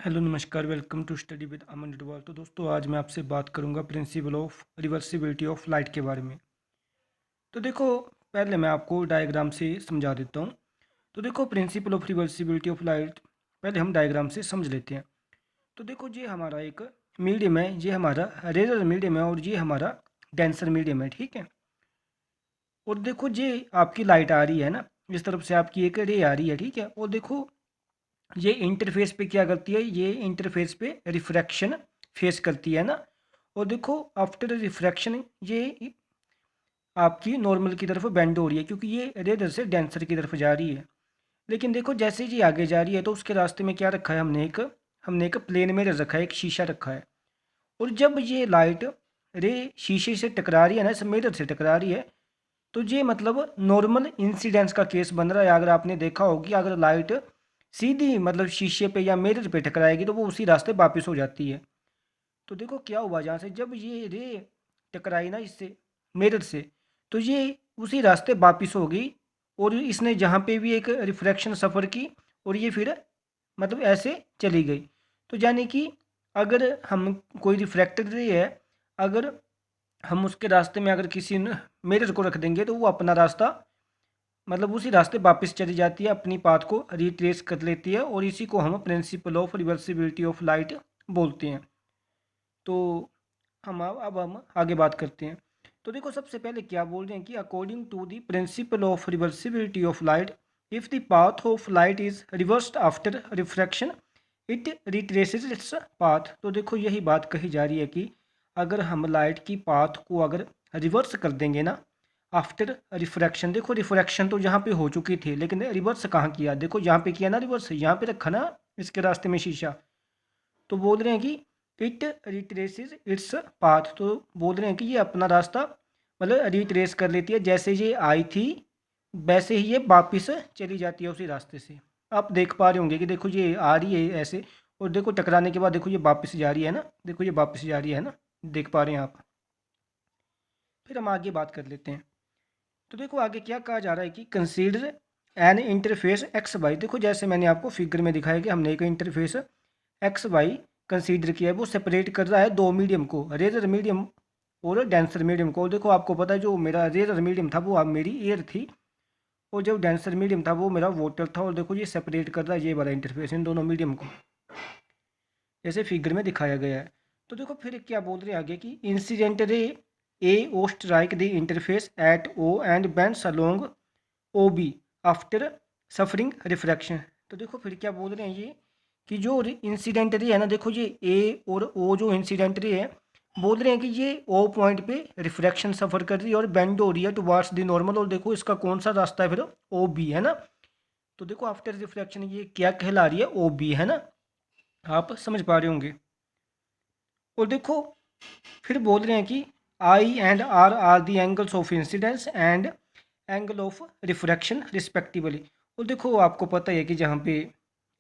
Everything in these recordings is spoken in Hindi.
हेलो नमस्कार, वेलकम टू स्टडी विद अमन डोवाल। तो दोस्तों, आज मैं आपसे बात करूंगा principal of reversibility of light के बारे में। तो देखो, पहले मैं आपको डायग्राम से समझा देता हूँ। तो देखो, principal of reversibility of light पहले हम डायग्राम से समझ लेते हैं। तो देखो, ये हमारा एक मीडियम है, ये हमारा रेजर मीडियम है और ये हमारा डेंसर मीडियम है, ठीक है। और देखो, ये आपकी लाइट आ रही है ना, इस तरफ से आपकी एक रे आ रही है, ठीक है। और देखो, ये इंटरफेस पे क्या करती है, ये इंटरफेस पे रिफ्रैक्शन फेस करती है ना। और देखो, आफ्टर रिफ्रैक्शन ये आपकी नॉर्मल की तरफ बेंड हो रही है, क्योंकि ये रेडर से डेंसर की तरफ जा रही है। लेकिन देखो, जैसे जी आगे जा रही है तो उसके रास्ते में क्या रखा है, हमने एक प्लेन मिरर रखा है, एक शीशा रखा है। और जब ये लाइट रे शीशे से टकरा रही है ना, इस मिरर से टकरा रही है, तो ये मतलब नॉर्मल इंसिडेंस का केस बन रहा है। अगर आपने देखा होगी, अगर लाइट सीधी मतलब शीशे पे या मिरर पे टकराएगी तो वो उसी रास्ते वापस हो जाती है। तो देखो क्या हुआ, जहाँ से जब ये रे टकराई ना इससे, मिरर से, तो ये उसी रास्ते वापस हो गई। और इसने जहाँ पे भी एक रिफ्रैक्शन सफ़र की, और ये फिर मतलब ऐसे चली गई। तो यानी कि अगर हम कोई रिफ्रैक्टेड रे है, अगर हम उसके रास्ते में अगर किसी मिरर को रख देंगे तो वो अपना रास्ता मतलब उसी रास्ते वापस चली जाती है, अपनी पाथ को रिट्रेस कर लेती है। और इसी को हम principal of reversibility of light बोलते हैं। तो अब हम आगे बात करते हैं। तो देखो, सबसे पहले क्या बोल रहे हैं कि according to the principle of reversibility of light, if the path of light is reversed after refraction, it retraces its path. तो देखो, यही बात कही जा रही है कि अगर हम लाइट की पाथ को अगर रिवर्स कर देंगे ना आफ्टर रिफ्रैक्शन, देखो रिफ्रैक्शन तो यहाँ पे हो चुकी थी, लेकिन रिवर्स कहाँ किया, देखो यहाँ पे किया ना रिवर्स, यहाँ पे रखा ना इसके रास्ते में शीशा। तो बोल रहे हैं कि इट रिट्रेसेस इट्स पाथ। तो बोल रहे हैं कि ये अपना रास्ता मतलब रिट्रेस कर लेती है, जैसे ये आई थी वैसे ही ये वापस चली जाती है उसी रास्ते से। आप देख पा रहे होंगे कि देखो, ये आ रही है ऐसे, और देखो टकराने के बाद देखो ये वापस जा रही है ना, देखो ये वापस जा रही है ना, देख पा रहे हैं आप। फिर हम आगे बात कर लेते हैं। तो देखो, आगे क्या कहा जा रहा है कि consider an interface X Y. देखो, जैसे मैंने आपको फिगर में दिखाया कि हमने एक इंटरफेस एक्स वाई कंसीडर किया है, वो सेपरेट कर रहा है दो मीडियम को, रेजर मीडियम और डेंसर मीडियम को। और देखो, आपको पता है जो मेरा रेजर मीडियम था वो अब मेरी एयर थी, और जो डेंसर मीडियम था वो मेरा वाटर था। और देखो, ये सेपरेट कर रहा है ये वाला इंटरफेस इन दोनों मीडियम को, जैसे फिगर में दिखाया गया है। तो देखो, फिर क्या बोल रहे हैं आगे कि incident ray A O strike the interface at O and bends along O B after suffering refraction. तो देखो, फिर क्या बोल रहे हैं ये कि जो इंसिडेंट रे है ना, देखो ये ए और ओ जो इंसिडेंट रे है, बोल रहे हैं कि ये ओ पॉइंट पे रिफ्रैक्शन सफ़र कर रही है और बेंड हो रही है टुवार्ड्स द नॉर्मल। और देखो, इसका कौन सा रास्ता है फिर, ओ बी है ना। तो देखो, आफ्टर रिफ्रैक्शन ये क्या कहला रही है, ओ बी है ना, आप समझ पा रहे होंगे। और देखो, फिर बोल रहे हैं कि i and r the angles of incidence and angle of refraction respectively. और देखो, आपको पता ही है कि जहाँ पे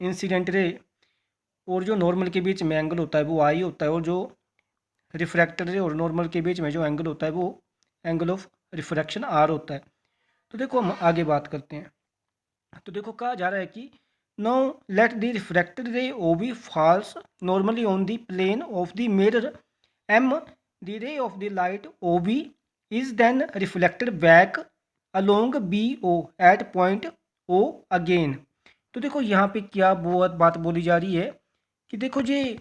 इंसिडेंट रे और जो नॉर्मल के बीच में एंगल होता है वो आई होता है, और जो रिफ्रैक्टर रे और नॉर्मल के बीच में जो एंगल होता है वो एंगल ऑफ रिफ्रैक्शन आर होता है। तो देखो, हम आगे बात करते हैं। तो देखो, कहा जा रहा है कि no late the refracted ray O B falls normally on the plane of the mirror M, the ray of the light O B is then reflected back along B O at point O again. तो देखो, यहाँ पे क्या बहुत बात बोली जा रही है कि देखो जी,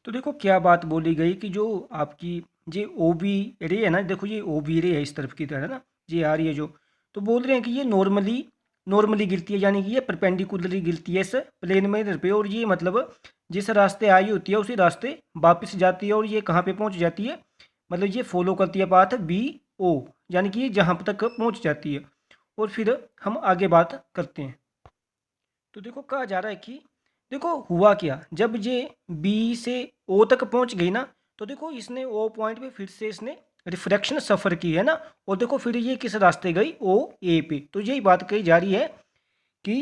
तो देखो क्या बात बोली गई कि जो आपकी ये ओ बी रे है ना, देखो ये ओ बी रे है इस तरफ की तरह ना, ये आ रही है जो। तो बोल रहे हैं कि ये नॉर्मली नॉर्मली गिरती है, यानी कि ये परपेंडिकुलरली गिरती है इस प्लेन मिरर पे। और ये मतलब जिस रास्ते आई होती है उसी रास्ते वापस जाती है, और ये कहाँ पे पहुँच जाती है, मतलब ये फॉलो करती है पाथ बी ओ, यानी कि ये जहाँ तक पहुँच जाती है। और फिर हम आगे बात करते हैं। तो देखो, कहा जा रहा है कि देखो हुआ क्या, जब ये बी से ओ तक पहुंच गई ना, तो देखो इसने ओ पॉइंट पे फिर से इसने रिफ्रैक्शन सफ़र की है ना। और देखो, फिर ये किस रास्ते गई, ओ ए पे। तो यही बात कही जा रही है कि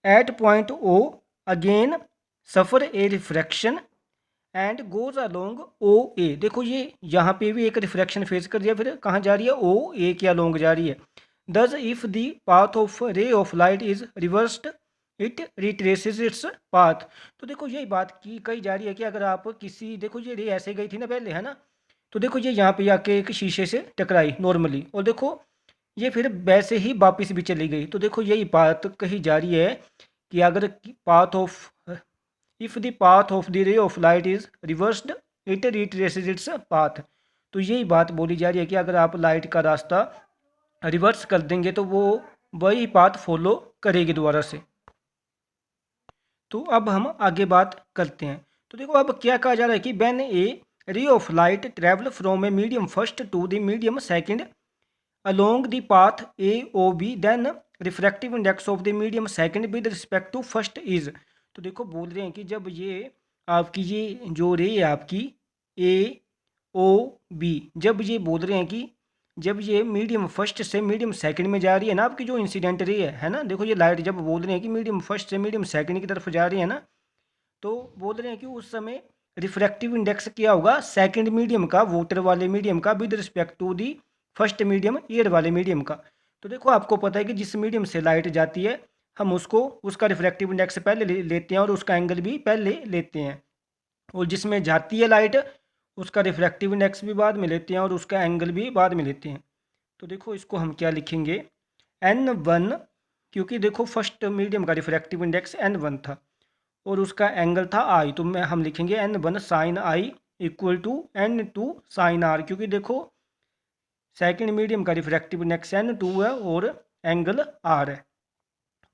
at point O again suffer a refraction and goes along O A. देखो, ये यहाँ पे भी एक रिफ्रैक्शन फेस कर दिया, फिर कहाँ जा रही है, ओ ए के अलोंग जा रही है। दस if the path of ray of light is reversed it retraces its path. तो देखो यही बात की कही जा रही है कि अगर आप किसी, देखो ये रे ऐसे गई थी ना पहले, है ना, तो देखो ये यहाँ पे आके एक शीशे से टकराई नॉर्मली, और देखो ये फिर वैसे ही वापस भी चली गई। तो देखो यही बात कही जा रही है कि अगर path of, if the path of the ray of light is reversed it retraces its path. तो यही बात बोली जा रही है कि अगर आप लाइट का रास्ता रिवर्स कर देंगे तो वो वही पाथ फॉलो करेगी दोबारा से। तो अब हम आगे बात करते हैं। तो देखो अब क्या कहा जा रहा है कि when a ray of light travel from a medium first to the medium second along the path AOB then refractive index of the medium second with respect to first is। तो देखो बोल रहे हैं कि जब ये आपकी ये जो रे है आपकी ए ओ बी, जब ये बोल रहे हैं कि जब ये मीडियम फर्स्ट से मीडियम सेकंड में जा रही है ना आपकी जो इंसिडेंट रे है ना, देखो ये लाइट जब बोल रहे हैं कि मीडियम फर्स्ट से मीडियम सेकंड की तरफ जा रही है ना, तो बोल रहे हैं कि उस समय रिफ्रैक्टिव इंडेक्स क्या होगा सेकंड मीडियम का, वोटर वाले मीडियम का, with respect to the first medium air वाले मीडियम का। तो देखो आपको पता है कि जिस मीडियम से लाइट जाती है हम उसको उसका रिफ्रैक्टिव इंडेक्स पहले लेते हैं और उसका एंगल भी पहले लेते हैं, और जिसमें जाती है लाइट उसका रिफ्रैक्टिव इंडेक्स भी बाद में लेते हैं और उसका एंगल भी बाद में लेते हैं। तो देखो इसको हम क्या लिखेंगे, N1, क्योंकि देखो फर्स्ट मीडियम का रिफ्रैक्टिव इंडेक्स N1 था और उसका एंगल था आई, तो मैं हम लिखेंगे N1 sine I equal to N2 sine R, क्योंकि देखो सेकंड मीडियम का रिफ्रैक्टिव इंडेक्स N2 है और एंगल आर है।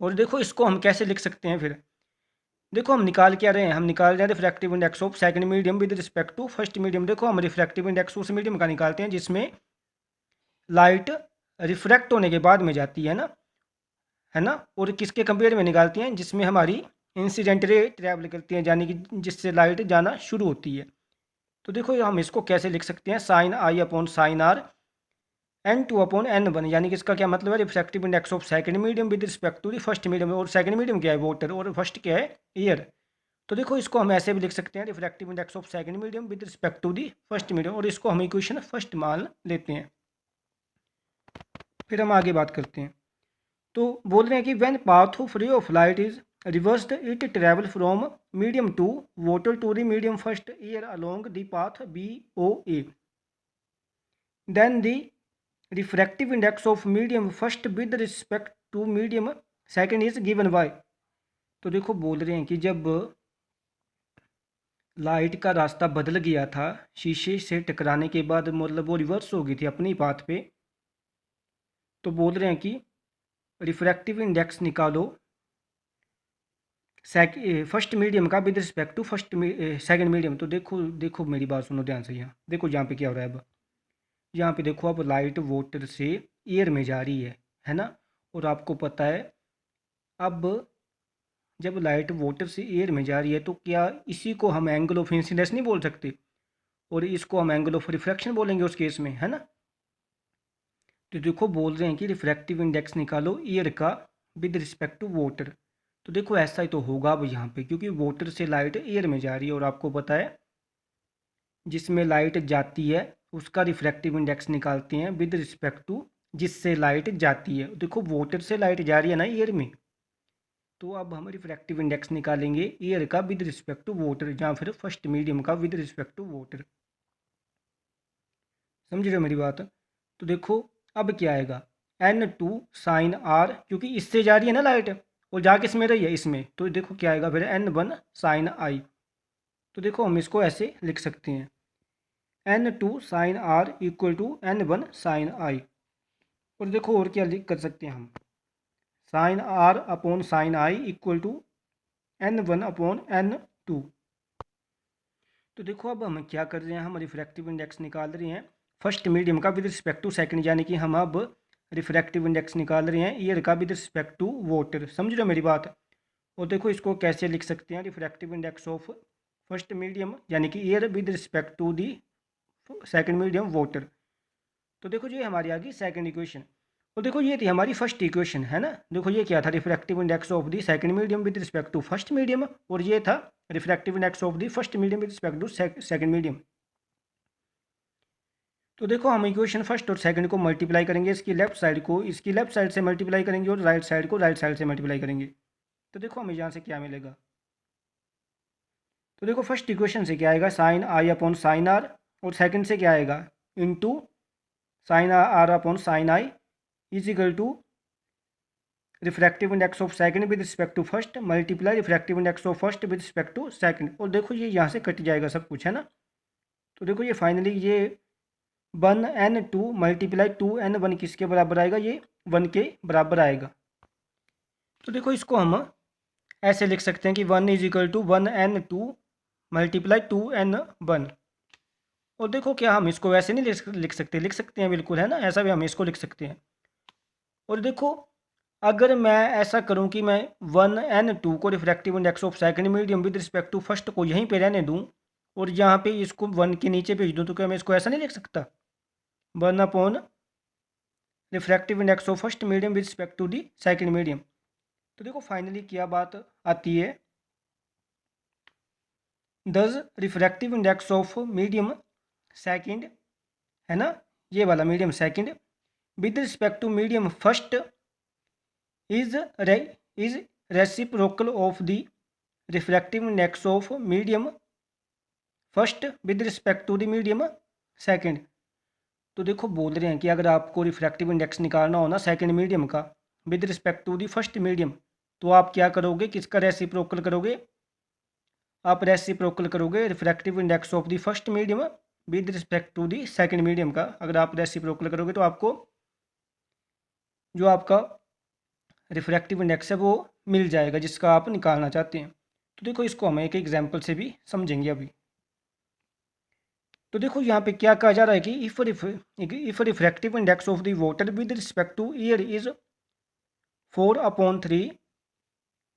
और देखो इसको हम कैसे लिख सकते हैं फिर, देखो हम निकाल क्या रहे हैं, हम निकाल रहे हैं refractive index of second medium with respect to first medium. देखो हम रिफ्रैक्टिव इंडेक्स उस मीडियम का निकालते हैं जिसमें लाइट रिफ्रैक्ट होने के बाद में जाती है ना, और किसके कंपेयर में निकालती हैं, जिसमें हमारी इंसिडेंट रे ट्रैवल करती हैं, यानी कि जिससे लाइट जाना शुरू होती है। तो देखो हम इसको कैसे लिख सकते हैं, sine I upon sine R N2 upon N1, यानी कि इसका क्या मतलब है, refractive index of second medium with respect to the first medium, और सेकंड मीडियम क्या है वाटर और फर्स्ट क्या है एयर। तो देखो इसको हम ऐसे भी लिख सकते हैं, refractive index of second medium with respect to the first medium, और इसको हम इक्वेशन फर्स्ट मान लेते हैं। फिर हम आगे बात करते हैं। तो बोल रहे हैं कि when path of ray of light is reversed it travel from medium two water to the medium first air along the path BOA, then the refractive index of medium first with respect to medium second is given by. तो देखो बोल रहे हैं कि जब लाइट का रास्ता बदल गया था शीशे से टकराने के बाद, मतलब वो रिवर्स हो गई थी अपनी पाथ पे, तो बोल रहे हैं कि रिफ्रैक्टिव इंडेक्स निकालो फर्स्ट मीडियम का with respect to first second medium. तो देखो देखो मेरी बात सुनो ध्यान से, यहाँ देखो यहाँ पे क्या हो रहा है, अब यहाँ पे देखो अब लाइट वाटर से एयर में जा रही है ना, और आपको पता है अब जब लाइट वाटर से एयर में जा रही है तो क्या इसी को हम एंगल ऑफ इंसिडेंस नहीं बोल सकते, और इसको हम एंगल ऑफ रिफ्रैक्शन बोलेंगे उस केस में, है ना। तो देखो बोल रहे हैं कि रिफ्रैक्टिव इंडेक्स निकालो एयर का विद रिस्पेक्ट टू वाटर। तो देखो ऐसा ही तो होगा अब यहाँ पे, क्योंकि वाटर से लाइट एयर में जा रही है और आपको पता है जिसमें लाइट जाती है उसका रिफ्रैक्टिव इंडेक्स निकालते हैं विद रिस्पेक्ट टू जिससे लाइट जाती है। देखो वाटर से लाइट जा रही है ना एयर में, तो अब हम रिफ्रैक्टिव इंडेक्स निकालेंगे एयर का विद रिस्पेक्ट टू वाटर, या फिर फर्स्ट मीडियम का विद रिस्पेक्ट टू वाटर। समझ रहे हो मेरी बात। तो देखो अब क्या आएगा, N2 साइन आर, क्योंकि इससे जा रही है ना लाइट और जा किस में रही है इसमें, तो देखो क्या आएगा फिर N1 साइन आई। तो देखो हम इसको ऐसे लिख सकते हैं, N2 sine r equal to N1 sine i. और देखो और क्या लिख कर सकते हैं हम, sine are upon sine I equal to N1 upon N2। तो देखो अब हम क्या कर रहे हैं, हम रिफ्रैक्टिव इंडेक्स निकाल रहे हैं फर्स्ट मीडियम का विद रिस्पेक्ट टू सेकंड, यानी कि हम अब रिफ्रैक्टिव इंडेक्स निकाल रहे हैं एयर का विद रिस्पेक्ट टू वाटर। समझ रहे हो मेरी बात। और देखो इसको कैसे लिख सकते हैं, refractive index of first medium यानी कि air with respect to the second medium water. तो देखो ये हमारी आ गई सेकंड इक्वेशन, और देखो ये थी हमारी फर्स्ट इक्वेशन, है ना। देखो ये क्या था, refractive index of the second medium with respect to first medium, और ये था refractive index of the first medium with respect to second medium. तो देखो हम इक्वेशन फर्स्ट और सेकंड को मल्टीप्लाई करेंगे, इसकी लेफ्ट साइड को इसकी लेफ्ट साइड से मल्टीप्लाई करेंगे और राइट साइड को राइट साइड से मल्टीप्लाई करेंगे। तो देखो हमें यहाँ से क्या मिलेगा। तो देखो फर्स्ट इक्वेशन से क्या आएगा, sine I upon sine R, और सेकंड से क्या आएगा, into sine are upon sine I is equal to refractive index of second with respect to first multiply refractive index of first with respect to second. और देखो ये यहाँ से कट जाएगा सब कुछ, है ना। तो देखो ये फाइनली ये 1n2 मल्टीप्लाई 2n1 किसके बराबर आएगा, ये 1 के बराबर आएगा। तो देखो इसको हम ऐसे लिख सकते हैं कि 1 is equal to 1n2 multiply 2n1। और देखो क्या हम इसको वैसे नहीं लिख सकते हैं, बिल्कुल, है ना, ऐसा भी हम इसको लिख सकते हैं। और देखो अगर मैं ऐसा करूं कि मैं 1n2 को refractive index of second medium with respect to first को यहीं पे रहने दूं और यहाँ पे इसको 1 के नीचे भेज दूं, तो क्या मैं इसको ऐसा नहीं लिख सकता, 1 upon refractive index of first medium with respect to the second medium. तो देखो फाइनली क्या बात आती है, thus refractive index of medium second, है ना, ये वाला medium second with respect to medium first is reciprocal of the refractive index of medium first with respect to the medium second. तो देखो बोल रहे हैं कि अगर आपको रिफ्रैक्टिव इंडेक्स निकालना हो ना सेकंड मीडियम का with respect to the first medium, तो आप क्या करोगे, किसका रेसिप्रोकल करोगे, आप रेसिप्रोकल करोगे refractive index of the first medium with respect to the second medium का। अगर आप रेसिप्रोकल करोगे तो आपको जो आपका रिफ्रैक्टिव इंडेक्स है वो मिल जाएगा जिसका आप निकालना चाहते हैं। तो देखो इसको हम एक एग्जाम्पल से भी समझेंगे अभी। तो देखो यहाँ पे क्या कहा जा रहा है कि if refractive index of the water with respect to air is 4/3,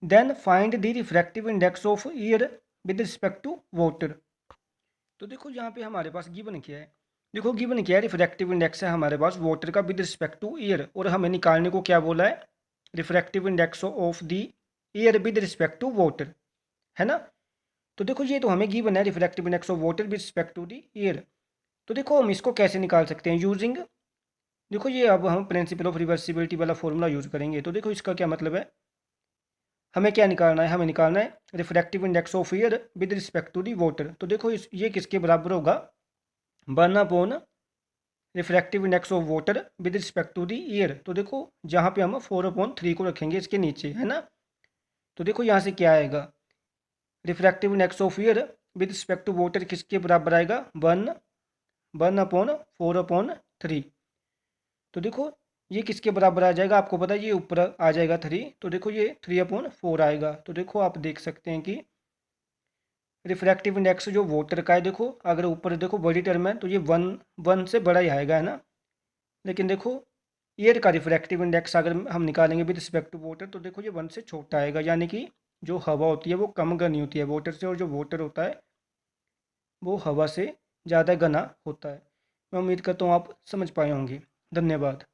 then find the refractive index of air with respect to water. तो देखो यहाँ पे हमारे पास गिवन क्या है, देखो गिवन क्या है, रिफ्रैक्टिव इंडेक्स है हमारे पास वाटर का विद रिस्पेक्ट टू एयर, और हमें निकालने को क्या बोला है, refractive index of the air with respect to water, है ना। तो देखो ये तो हमें गिवन है refractive index of water with respect to the air. तो देखो हम इसको कैसे निकाल सकते हैं, यूजिंग, देखो ये अब हम प्रिंसिपल ऑफ रिवर्सिबिलिटी वाला फॉर्मूला यूज़ करेंगे। तो देखो इसका क्या मतलब है, हमें क्या निकालना है, हमें निकालना है refractive index of air with respect to the water. तो देखो ये किसके बराबर होगा, 1/, refractive index of water with respect to the air. तो देखो जहाँ पे हम 4/3 को रखेंगे इसके नीचे, है ना। तो देखो यहाँ से क्या आएगा, refractive index of air with respect to water किसके बराबर आएगा, 1/4/3। तो देखो ये किसके बराबर आ जाएगा, आपको पता है ये ऊपर आ जाएगा 3, तो देखो ये 3/4 आएगा। तो देखो आप देख सकते हैं कि रिफ्रैक्टिव इंडेक्स जो वाटर का है, देखो अगर ऊपर देखो बड़ी टर्म है तो ये 1 से बड़ा ही आएगा, है ना। लेकिन देखो एयर का रिफ्रैक्टिव इंडेक्स अगर हम निकालेंगे विद रिस्पेक्ट टू वाटर, तो देखो ये 1 से छोटा आएगा, यानी कि जो हवा होती है वो कम घनी होती है वाटर से, और जो वाटर होता है वो हवा से ज़्यादा घना होता है। मैं उम्मीद करता हूँ आप समझ पाए होंगे। धन्यवाद।